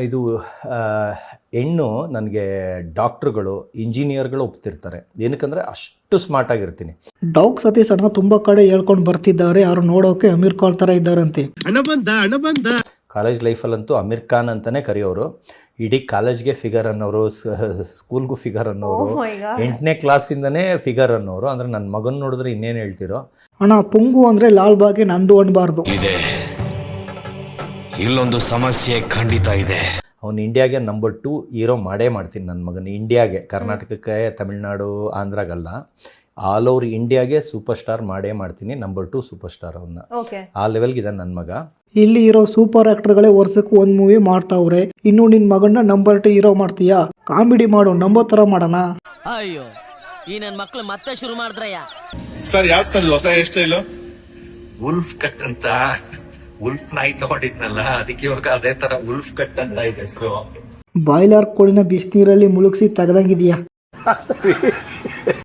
ಇದು ಹೆಣ್ಣು ನನಗೆ ಡಾಕ್ಟ್ರುಗಳು ಇಂಜಿನಿಯರ್ಗಳು ಒಪ್ತಿರ್ತಾರೆ, ಏನಕ್ಕಂದರೆ ಅಷ್ಟು ಸ್ಮಾರ್ಟ್ ಆಗಿರ್ತೀನಿ. ಡಾಕ್ ಸತೀಶ್ ಅಣ್ಣ ತುಂಬ ಕಡೆ ಹೇಳ್ಕೊಂಡು ಬರ್ತಿದ್ದಾರೆ, ಯಾರು ನೋಡೋಕೆ ಅಮೀರ್ ಖಾನ್ ಥರ ಇದ್ದಾರಂತೆ. ಕಾಲೇಜ್ ಲೈಫಲ್ಲಂತೂ ಅಮೀರ್ ಖಾನ್ ಅಂತಲೇ ಕರೆಯೋರು. ಇಡೀ ಕಾಲೇಜ್ಗೆ ಫಿಗರ್ ಅನ್ನೋರು, ಸ್ಕೂಲ್ಗೂ ಫಿಗರ್ ಅನ್ನೋರು, 8ನೇ ಕ್ಲಾಸಿಂದನೇ ಫಿಗರ್ ಅನ್ನೋರು. ಅಂದರೆ ನನ್ನ ಮಗನ ನೋಡಿದ್ರೆ ಇನ್ನೇನು ಹೇಳ್ತಿರೋ. ಅಣ್ಣ ಪುಂಗು ಅಂದರೆ ಲಾಲ್ ಬಾಗಿ ನಂದು ಅನ್ಬಾರ್ದು. ಇಲ್ಲೊಂದು ಸಮಸ್ಯೆ ಖಂಡಿತ ಇದೆ. ಅವ್ನು ಇಂಡಿಯಾಗೆ ನಂಬರ್ 2 ಹೀರೋ ಮಾಡೇ ಮಾಡ್ತೀನಿ ನನ್ನ ಮಗನ. ಇಂಡಿಯಾಗೆ, ಕರ್ನಾಟಕಕ್ಕೆ, ತಮಿಳ್ನಾಡು, ಆಂಧ್ರಾಗಲ್ಲ, ಆಲ್ ಓವರ್ ಇಂಡಿಯಾಗೆ ಸೂಪರ್ ಸ್ಟಾರ್ ಮಾಡೇ ಮಾಡ್ತೀನಿ. ನಂಬರ್ 2 ಸೂಪರ್ ಸ್ಟಾರ್ ಅವನ್ನ. ಆ ಲೆವೆಲ್ಗಿದೆ ನನ್ನ ಮಗ. ಇಲ್ಲಿ ಇರೋ ಸೂಪರ್ ಆಕ್ಟರ್ಗಳೇ ವರ್ಷಕ್ಕೆ ಒಂದು ಮೂವಿ ಮಾಡ್ತಾವ್ರೆ, ಇನ್ನು ನಿನ್ ಮಗನ ನಂಬರ್ 2 ಹೀರೋ ಮಾಡ್ತೀಯಾ? ಕಾಮಿಡಿ ಮಾಡು, ನಂಬೋ ತರ ಮಾಡೋಣ. ಅಯ್ಯೋ, ಈ ನನ್ನ ಮಕ್ಳು ಮತ್ತೆ ಶುರು ಮಾಡಿದ್ರಯ್ಯ. ಸರ್ ಯಾವ್ದು ಸರ್ ಹೊಸ ಹೇರ್ ಸ್ಟೈಲು? ಉಲ್ಫ್ ಕಟ್ ಅಂತ. ಉಲ್ಫ್ ನಾಯಿ ತಗೊಂಡಿದ್ನಲ್ಲ, ಅದಕ್ಕೆ ಇವಾಗ ಅದೇ ತರ ಉಲ್ಫ್ ಕಟ್ ಅಂತ ಇದೆ ಹೆಸರು. ಬಾಯ್ಲರ್ ಕೋಳಿನ ಬಿಸಿನೀರಲ್ಲಿ ಮುಳುಗಿಸಿ ತೆಗೆದಂಗಿದ್ಯಾ?